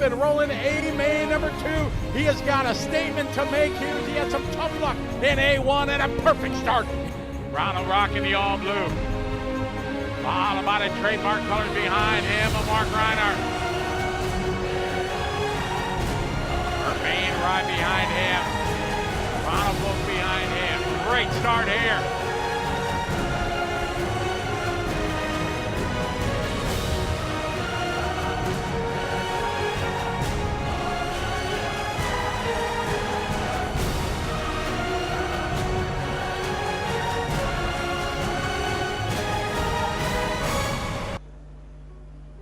been rolling A-Main number 2. He has got a statement to make here. He had some tough luck in A1 and a perfect start. Ronald rocking the all blue. Followed by the trademark colors behind him of Mark Reinhardt. Main right behind him. Ronald Völker behind him. Great start here.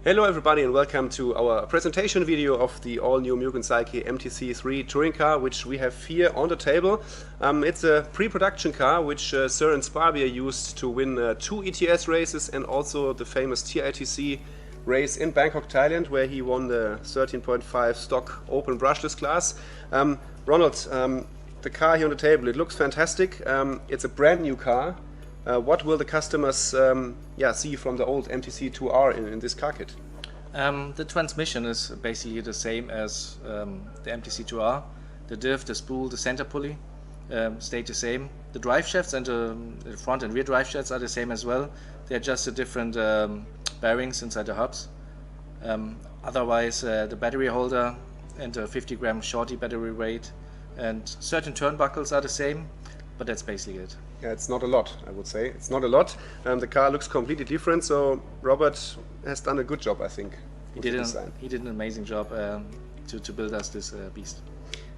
Hello everybody and welcome to our presentation video of the all-new Mugen Seiki MTC-3 touring car, which we have here on the table. It's a pre-production car which Søren Sparbier used to win 2 ETS races and also the famous TITC race in Bangkok, Thailand, where he won the 13.5 stock open brushless class. Ronald, the car here on the table, it looks fantastic. It's a brand new car. What will the customers see from the old MTC-2R in this car kit? The transmission is basically the same as the MTC-2R. The diff, the spool, the center pulley stayed the same. The drive shafts and the front and rear drive shafts are the same as well. They're just the different bearings inside the hubs. Otherwise, the battery holder and the 50-gram shorty battery weight and certain turnbuckles are the same, but that's basically it. Yeah, it's not a lot, I would say. It's not a lot. The car looks completely different, so Robert has done a good job, I think. He did an amazing job to build us this beast.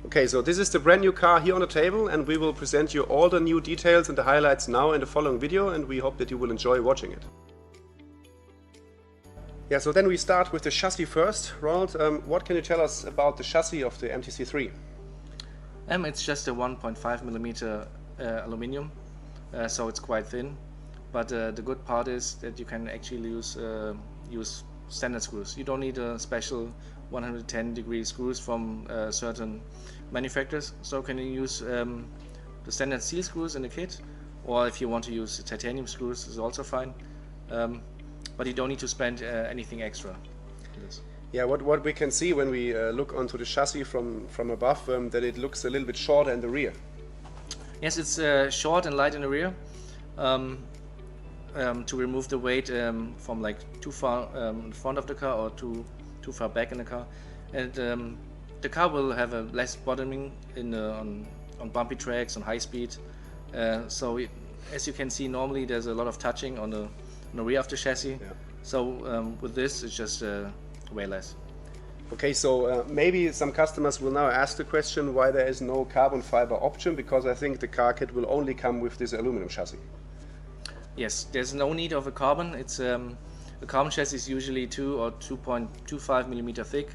Okay, so this is the brand new car here on the table, and we will present you all the new details and the highlights now in the following video, and we hope that you will enjoy watching it. Yeah, so then we start with the chassis first. Ronald, what can you tell us about the chassis of the MTC-3? It's just a 1.5 millimeter aluminium. So it's quite thin, but the good part is that you can actually use standard screws. You don't need a special 110-degree screws from certain manufacturers. So can you use the standard steel screws in the kit, or if you want to use titanium screws is also fine. But you don't need to spend anything extra for this. Yeah, what we can see when we look onto the chassis from above, that it looks a little bit shorter in the rear. Yes, it's short and light in the rear to remove the weight from like too far in front of the car or too far back in the car, and the car will have a less bottoming on bumpy tracks on high speed. So as you can see, normally there's a lot of touching on the rear of the chassis. Yeah. So with this, it's just way less. Okay, so maybe some customers will now ask the question why there is no carbon fiber option, because I think the car kit will only come with this aluminum chassis. Yes, there's no need of a carbon. It's a carbon chassis is usually 2 or 2.25 millimeter thick,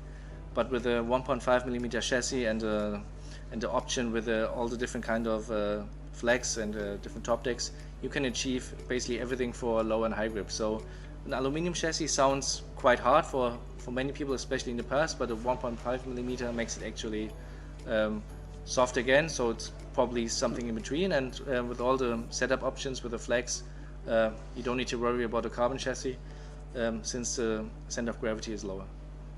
but with a 1.5 millimeter chassis and the option with all the different kind of flex and different top decks, you can achieve basically everything for low and high grip. So an aluminum chassis sounds quite hard for many people, especially in the past, but a 1.5 millimeter makes it actually soft again, so it's probably something in between, and with all the setup options with the flex, you don't need to worry about a carbon chassis since the center of gravity is lower.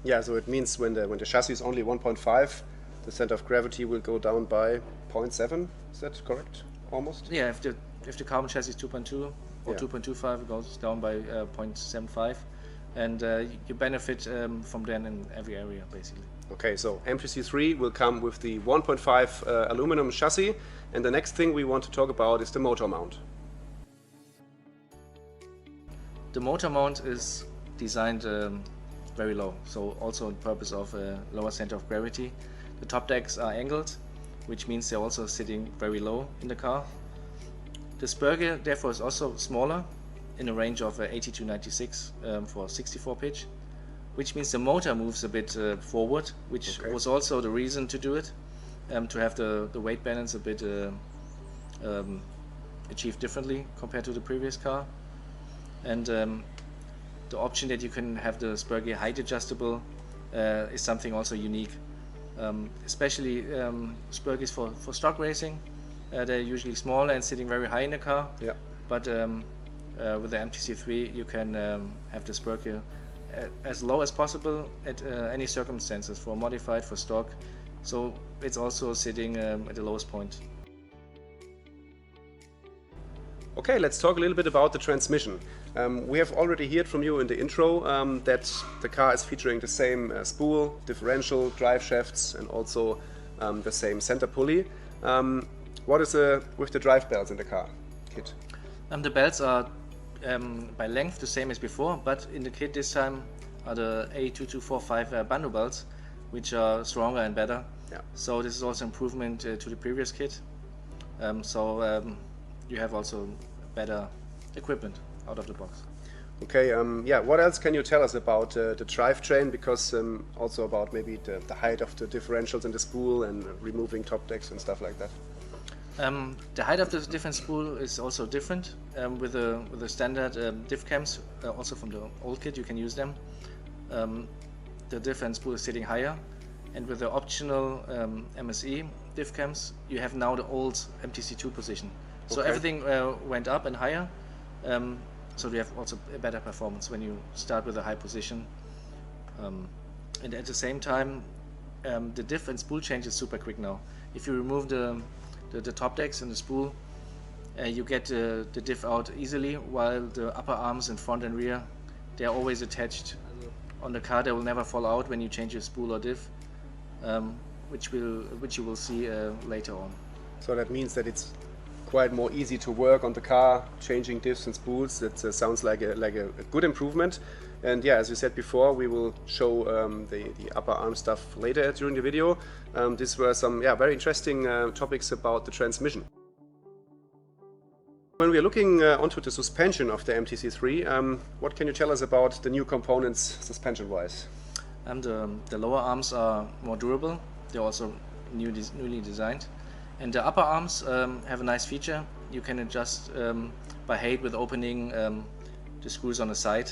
Yeah, so it means when the chassis is only 1.5, the center of gravity will go down by 0.7, is that correct? Almost? Yeah, if the carbon chassis is 2.2 or 2.25, it goes down by 0.75. And you benefit from then in every area, basically. Okay, so MTC-3 will come with the 1.5 aluminum chassis, and the next thing we want to talk about is the motor mount. The motor mount is designed very low, so also on purpose of a lower center of gravity. The top decks are angled, which means they're also sitting very low in the car. The spur gear, therefore, is also smaller, in a range of 80 to 96 for 64 pitch, which means the motor moves a bit forward, which was also the reason to do it, to have the weight balance a bit achieved differently compared to the previous car. And the option that you can have the spur gear height adjustable is something also unique, especially spur gears for stock racing. They're usually smaller and sitting very high in the car. Yeah. But with the MTC-3 you can have the spur gear as low as possible at any circumstances, for modified, for stock. So it's also sitting at the lowest point. Okay, let's talk a little bit about the transmission. We have already heard from you in the intro that the car is featuring the same spool, differential, drive shafts, and also the same center pulley. What is with the drive belts in the car kit? The belts are by length the same as before, but in the kit this time are the A2245 bundle belts, which are stronger and better. Yeah. So this is also improvement to the previous kit. You have also better equipment out of the box. Okay, yeah, what else can you tell us about the drivetrain? Because also about maybe the height of the differentials in the spool and removing top decks and stuff like that. The height of the different spool is also different with the standard diff cams, also from the old kit you can use them. The different spool is sitting higher, and with the optional MSE diff cams you have now the old MTC2 position. So Okay. everything went up and higher, so you have also a better performance when you start with a high position. And at the same time, the diff and spool change is super quick now. If you remove the top decks and the spool, you get the diff out easily, while the upper arms in front and rear, they are always attached on the car. They will never fall out when you change your spool or diff, which you will see later on. So that means that it's quite more easy to work on the car, changing diffs and spools. That sounds like a good improvement. And yeah, as we said before, we will show the upper arm stuff later during the video. These were some very interesting topics about the transmission. When we are looking onto the suspension of the MTC3, what can you tell us about the new components suspension-wise? The lower arms are more durable. They're also newly designed. And the upper arms have a nice feature. You can adjust by height with opening the screws on the side,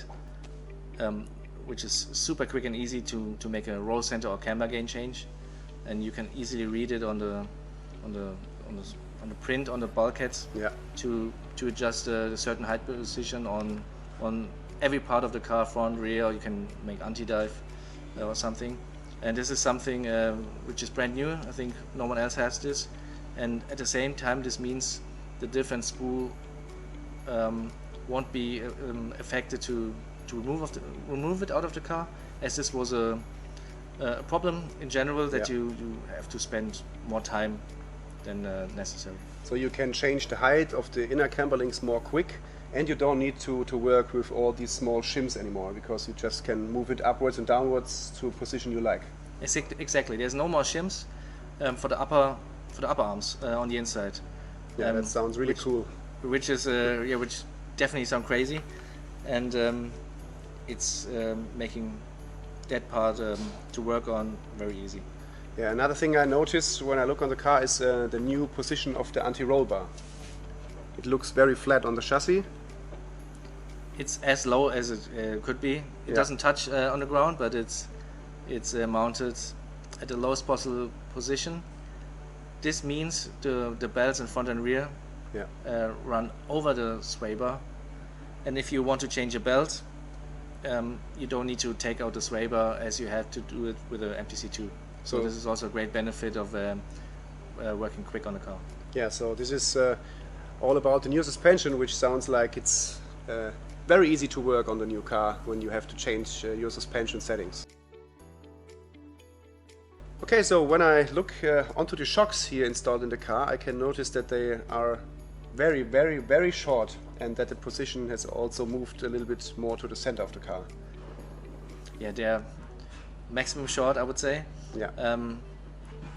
which is super quick and easy to make a roll center or camber gain change. And you can easily read it on the print on the bulkheads. Yeah. To adjust a certain height position on every part of the car, front, rear. Or you can make anti-dive or something. And this is something which is brand new. I think no one else has this. And at the same time, this means the diff and spool won't be affected to remove it out of the car, as this was a problem in general that you have to spend more time than necessary. So you can change the height of the inner camber links more quick, and you don't need to work with all these small shims anymore, because you just can move it upwards and downwards to a position you like. Exactly. There's no more shims for the upper arms on the inside. Yeah, that sounds really cool. Which is which definitely sound crazy, and it's making that part to work on very easy. Yeah, another thing I noticed when I look on the car is the new position of the anti-roll bar. It looks very flat on the chassis. It's as low as it could be. It doesn't touch on the ground, but it's mounted at the lowest possible position. This means the belts in front and rear run over the sway bar, and if you want to change a belt, you don't need to take out the sway bar as you have to do it with the MTC2. So this is also a great benefit of working quick on the car. Yeah, so this is all about the new suspension, which sounds like it's very easy to work on the new car when you have to change your suspension settings. Okay, so when I look onto the shocks here installed in the car, I can notice that they are very, very, very short, and that the position has also moved a little bit more to the center of the car. Yeah, they're maximum short, I would say. Yeah.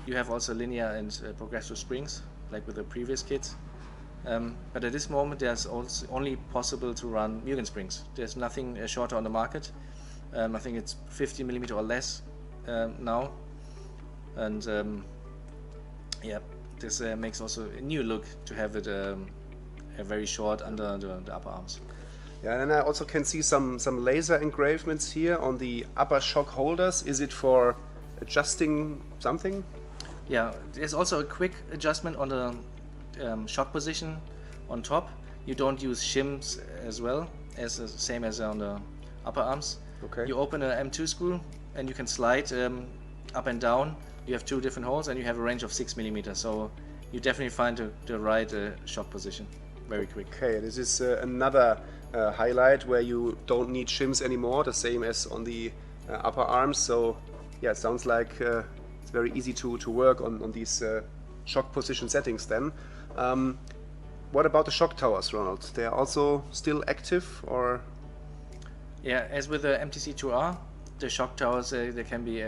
You have also linear and progressive springs, like with the previous kits. But at this moment, there's also only possible to run Mugen springs. There's nothing shorter on the market. I think it's 50mm or less now. And this makes also a new look to have it very short under the upper arms. Yeah, and I also can see some laser engravements here on the upper shock holders. Is it for adjusting something? Yeah, there's also a quick adjustment on the shock position on top. You don't use shims as well, as the same as on the upper arms. Okay. You open a M2 screw and you can slide up and down. You have two different holes and you have a range of 6 millimeters. So you definitely find the right shock position very quick. Okay, this is another highlight where you don't need shims anymore, the same as on the upper arms. So yeah, it sounds like it's very easy to work on these shock position settings then. What about the shock towers, Ronald? They are also still active, or? Yeah, as with the MTC-3R, the shock towers they can be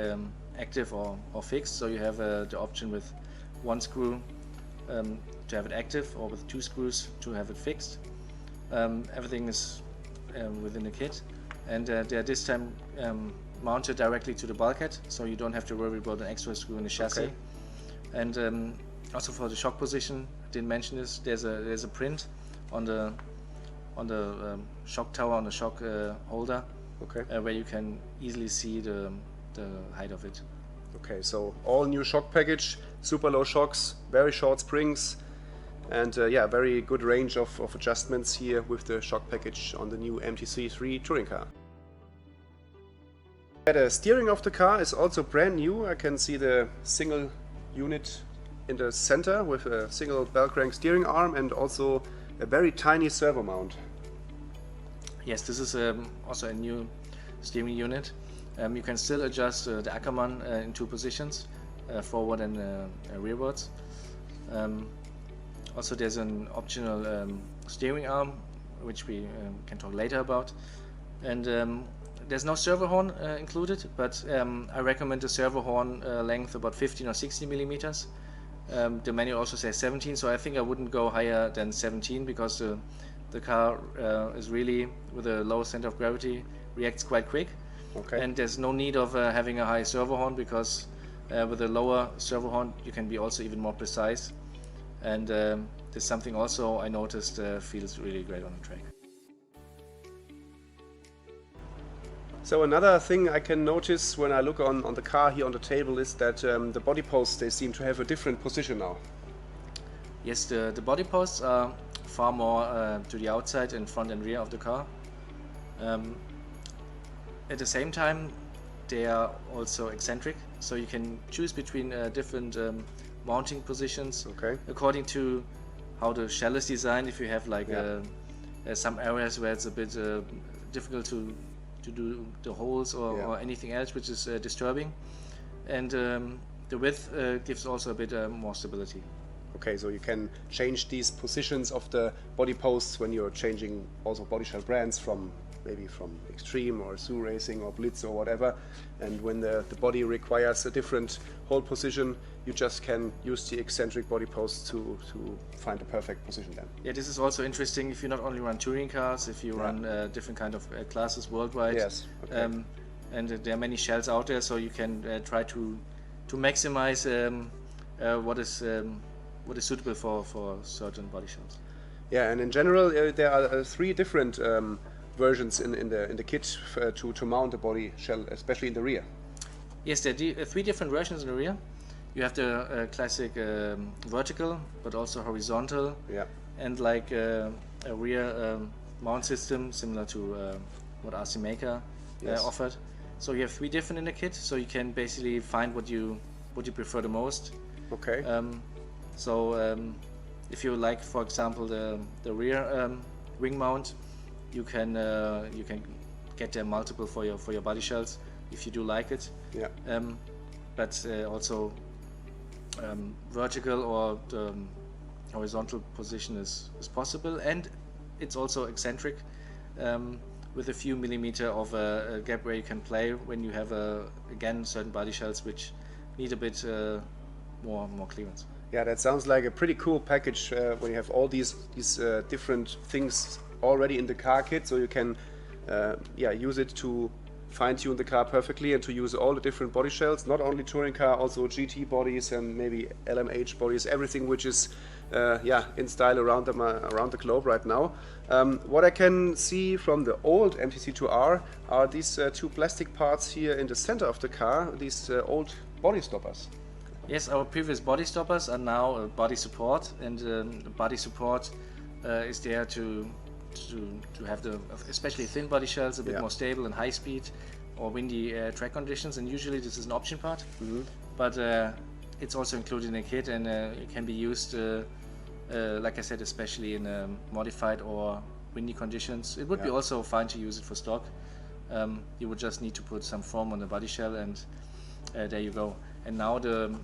active or fixed. So you have the option with one screw to have it active, or with two screws to have it fixed. Everything is within the kit, and they are this time mounted directly to the bulkhead, so you don't have to worry about an extra screw in the chassis. Okay. And also for the shock position, I didn't mention this. There's a print on the shock tower, on the shock holder, Okay. Where you can easily see the height of it. Okay, so all new shock package, super low shocks, very short springs, and yeah, very good range of adjustments here with the shock package on the new MTC-3 touring car. The steering of the car is also brand new. I can see the single unit in the center with a single bell crank steering arm and also a very tiny servo mount. Yes, this is also a new steering unit. You can still adjust the Ackermann in two positions, forward and rearwards. Also there's an optional steering arm, which we can talk later about. And there's no servo horn included, but I recommend the servo horn length about 15 or 16 millimeters. The manual also says 17, so I think I wouldn't go higher than 17 because the car is really, with a low center of gravity, reacts quite quick. Okay. And there's no need of having a high servo horn because with a lower servo horn you can be also even more precise. And there's something also I noticed feels really great on the track. So another thing I can notice when I look on the car here on the table is that the body posts, they seem to have a different position now. Yes, the body posts are far more to the outside and front and rear of the car. At the same time, they are also eccentric, so you can choose between different mounting positions. Okay. According to how the shell is designed. If you have like some areas where it's a bit difficult to do the holes or anything else which is disturbing, and the width gives also a bit more stability. Okay, so you can change these positions of the body posts when you're changing also body shell brands from maybe from Extreme or Zoo Racing or Blitz or whatever, and when the body requires a different hold position, you just can use the eccentric body posts to find the perfect position then. Yeah, this is also interesting if you not only run touring cars, if you run different kind of classes worldwide. Yes. Okay. And there are many shells out there, so you can try to maximize what is suitable for certain body shells. Yeah, and in general there are 3 different versions in the kit to mount the body shell, especially in the rear. Yes, there are 3 different versions in the rear. You have the classic vertical, but also horizontal, and like a rear mount system similar to what RC Maker offered. So you have 3 different in the kit, so you can basically find what you prefer the most. Okay. If you like, for example, the rear wing mount, you can get there multiple for your body shells if you do like it. Yeah. But also vertical or the horizontal position is possible, and it's also eccentric with a few millimeter of a gap where you can play when you have again certain body shells which need a bit more clearance. Yeah, that sounds like a pretty cool package when you have all these different things already in the car kit, so you can use it to fine-tune the car perfectly and to use all the different body shells, not only touring car, also GT bodies and maybe LMH bodies, everything which is in style around the globe right now. What I can see from the old MTC-3R are these 2 plastic parts here in the center of the car, these old body stoppers. Yes, our previous body stoppers are now body support, and the body support is there to to have the especially thin body shells a bit more stable and high speed or windy track conditions, and usually this is an option part. But it's also included in the kit, and it can be used like I said, especially in modified or windy conditions. It would be also fine to use it for stock. You would just need to put some foam on the body shell, and there you go. And now the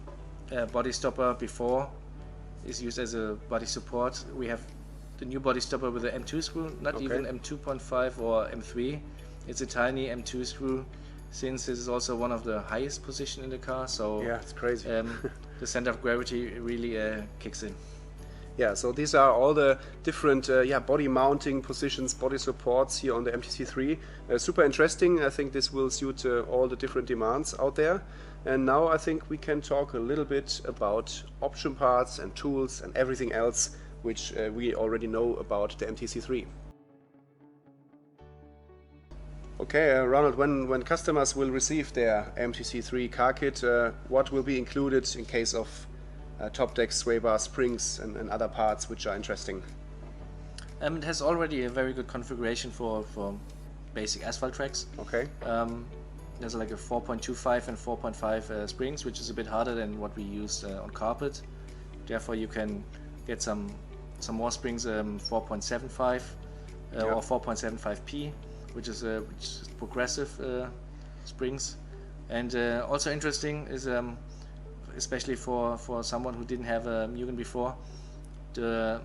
body stopper before is used as a body support. We have the new body stopper with the M2 screw, not even M2.5 or M3. It's a tiny M2 screw, since this is also one of the highest position in the car. So yeah, it's crazy. The center of gravity really kicks in. Yeah, so these are all the different body mounting positions, body supports here on the MTC3. Super interesting. I think this will suit all the different demands out there. And now I think we can talk a little bit about option parts and tools and everything else which we already know about the MTC3. Okay, Ronald, when customers will receive their MTC3 car kit, what will be included in case of top deck, sway bar, springs and other parts which are interesting? It has already a very good configuration for basic asphalt tracks. Okay. There's like a 4.25 and 4.5 springs, which is a bit harder than what we use on carpet. Therefore you can get some more springs, 4.75 or 4.75p, which is progressive springs. And also interesting is especially for someone who didn't have a Mugen before, the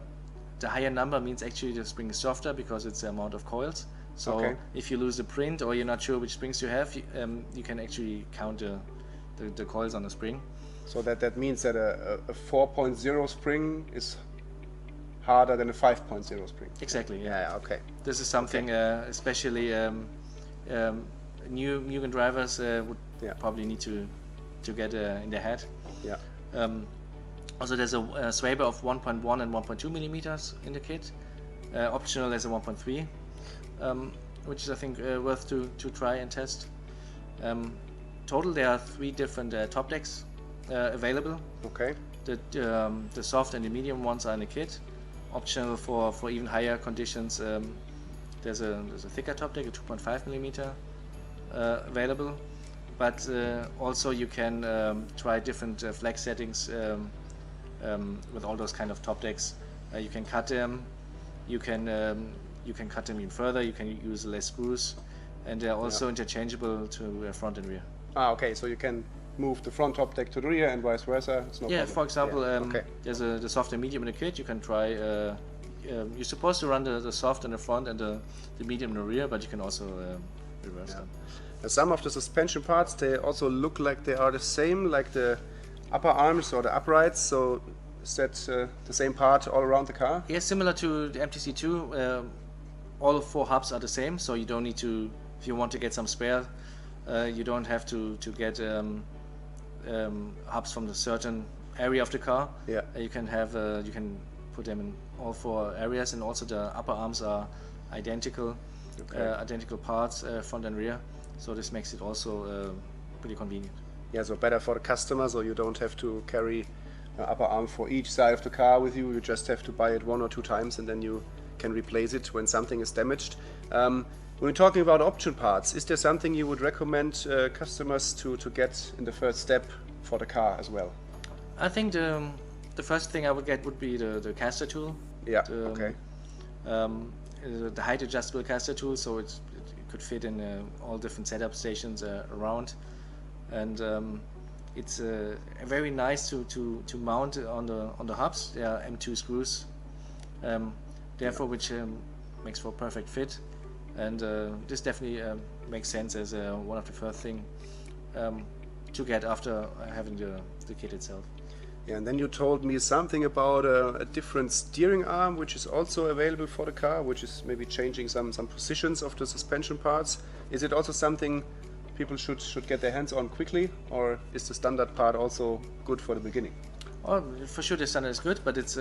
higher number means actually the spring is softer because it's the amount of coils. So if you lose the print or you're not sure which springs you have, you can actually count the coils on the spring. So that means that a 4.0 spring is harder than a 5.0 spring. Exactly. Yeah. Okay. This is something especially new Mugen drivers would probably need to get in their head. Yeah. Also, there's a sway bar of 1.1 and 1.2 millimeters in the kit. Optional, there's a 1.3, which is I think worth to try and test. Total, there are 3 different top decks available. Okay. The soft and the medium ones are in the kit. Optional for even higher conditions. There's a thicker top deck, a 2.5 millimeter available. But also you can try different flex settings with all those kind of top decks. You can cut them. You can cut them even further. You can use less screws, and they're also interchangeable to front and rear. Ah, okay. So you can move the front top deck to the rear and vice versa. It's no problem. For example, there's the soft and medium in the kit. You can try. You're supposed to run the soft in the front and the medium in the rear, but you can also reverse them. Some of the suspension parts, they also look like they are the same, like the upper arms or the uprights. So is that the same part all around the car? Yes, similar to the MTC2. All 4 hubs are the same, so you don't need to. If you want to get some spare, you don't have to get hubs from the certain area of the car. Yeah. You can put them in all 4 areas, and also the upper arms are identical, identical parts, front and rear. So this makes it also pretty convenient. Yeah, so better for the customer, so you don't have to carry an upper arm for each side of the car with you. You just have to buy it 1 or 2 times, and then you can replace it when something is damaged. When we're talking about option parts, is there something you would recommend customers to get in the first step for the car as well? I think the first thing I would get would be the caster tool. Yeah. The height adjustable caster tool, so it could fit in all different setup stations around, and it's very nice to mount on the hubs. There are M2 screws, therefore which makes for a perfect fit, and this definitely makes sense as one of the first thing to get after having the kit itself. Yeah, and then you told me something about a different steering arm, which is also available for the car, which is maybe changing some positions of the suspension parts. Is it also something people should get their hands on quickly, or is the standard part also good for the beginning? Oh, for sure the standard is good, but it's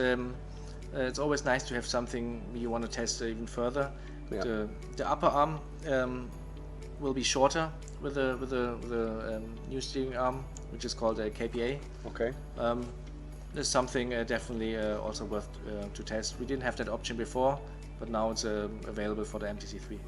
always nice to have something you want to test even further. Yeah. The upper arm will be shorter with the new steering arm, which is called a KPA. Okay. There's something definitely also worth to test. We didn't have that option before. but now it's available for the MTC-3.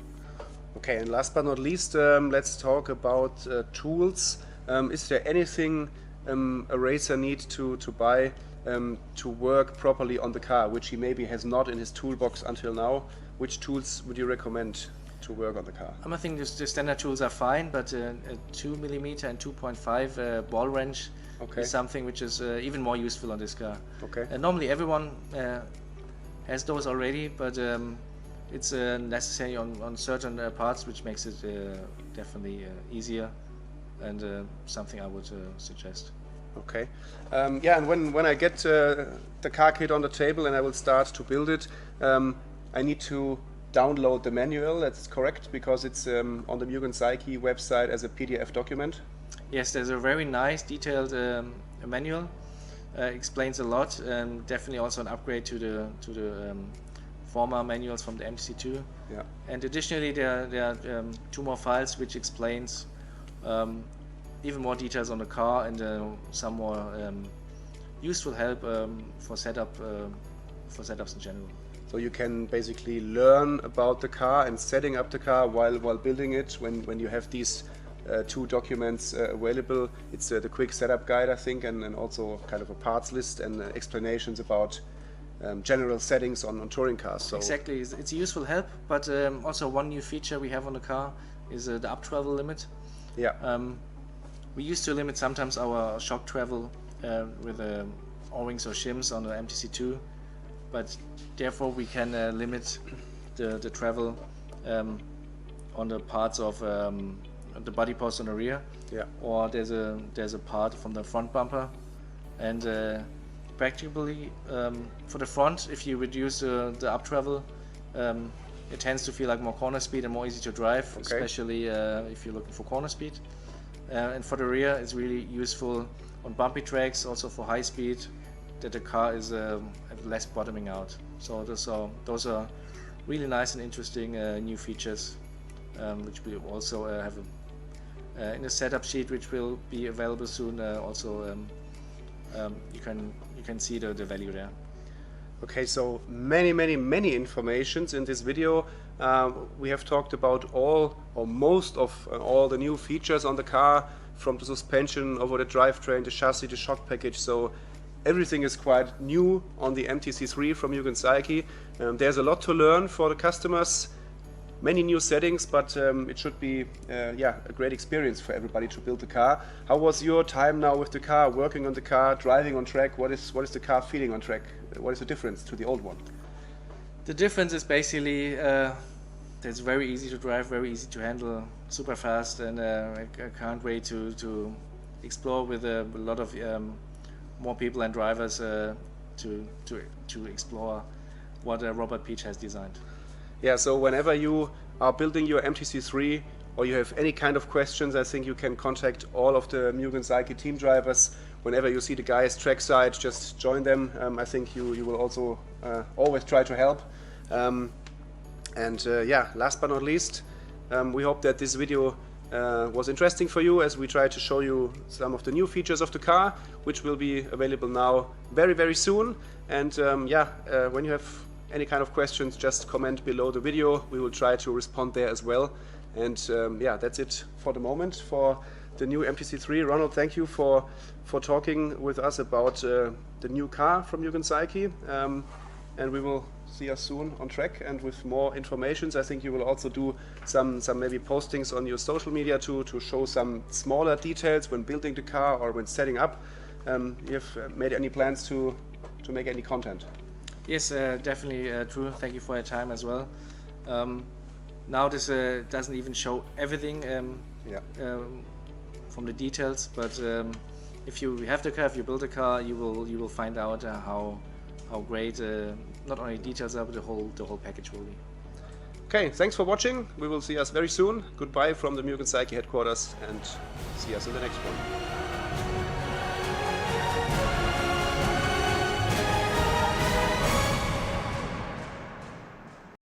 Okay, and last but not least, let's talk about tools. Is there anything a racer needs to buy to work properly on the car, which he maybe has not in his toolbox until now? Which tools would you recommend to work on the car? I think the standard tools are fine, but a 2mm and 2.5 ball wrench is something which is even more useful on this car. Okay. Normally everyone has those already, but it's necessary on certain parts, which makes it definitely easier, and something I would suggest. Okay. Yeah, and when I get the car kit on the table and I will start to build it, I need to download the manual. That's correct, because it's on the Mugen Seiki website as a PDF document. Yes, there's a very nice detailed manual. Explains a lot, and definitely also an upgrade to the former manuals from the MTC2. Yeah. And additionally, there are 2 more files which explains even more details on the car, and some more useful help for setups in general. So you can basically learn about the car and setting up the car while building it. When you have these 2 documents available, it's the quick setup guide, I think, and also kind of a parts list and explanations about general settings on touring cars. So exactly, it's a useful help. But also one new feature we have on the car is the up travel limit. Yeah. We used to limit sometimes our shock travel with O-rings or shims on the MTC2, but therefore we can limit the travel on the parts of the body post on the rear. Yeah. Or there's a part from the front bumper, and practically for the front, if you reduce the up travel, it tends to feel like more corner speed and more easy to drive, especially if you're looking for corner speed. And for the rear, it's really useful on bumpy tracks, also for high speed, that the car is less bottoming out. So those are really nice and interesting new features, which we also have in the setup sheet, which will be available soon. You can see the value there. Okay, so many informations in this video. We have talked about all or most of all the new features on the car, from the suspension over the drivetrain, the chassis, the shock package. So everything is quite new on the MTC3 from Mugen Seiki. There's a lot to learn for the customers. Many new settings, but it should be a great experience for everybody to build the car. How was your time now with the car, working on the car, driving on track? What is the car feeling on track? What is the difference to the old one? The difference is basically it's very easy to drive, very easy to handle, super fast, and I can't wait to explore with a lot of more people and drivers to explore what Robert Peach has designed. Yeah, so whenever you are building your MTC3 or you have any kind of questions, I think you can contact all of the Mugen Seiki team drivers. Whenever you see the guys trackside, just join them. I think you will also always try to help. Last but not least, we hope that this video was interesting for you, as we try to show you some of the new features of the car, which will be available now very soon. And when you have any kind of questions, just comment below the video. We will try to respond there as well. And that's it for the moment for the new MTC3. Ronald, thank you for talking with us about the new car from Mugen Seiki. And we will see us soon on track and with more informations. I think you will also do some maybe postings on your social media to show some smaller details when building the car or when setting up. You have made any plans to make any content? Yes, definitely true. Thank you for your time as well. Now this doesn't even show everything from the details, but if you have the car, if you build a car, you will find out how great not only details are, but the whole package will be. Okay, thanks for watching. We will see us very soon. Goodbye from the Mugen Seiki headquarters, and see us in the next one.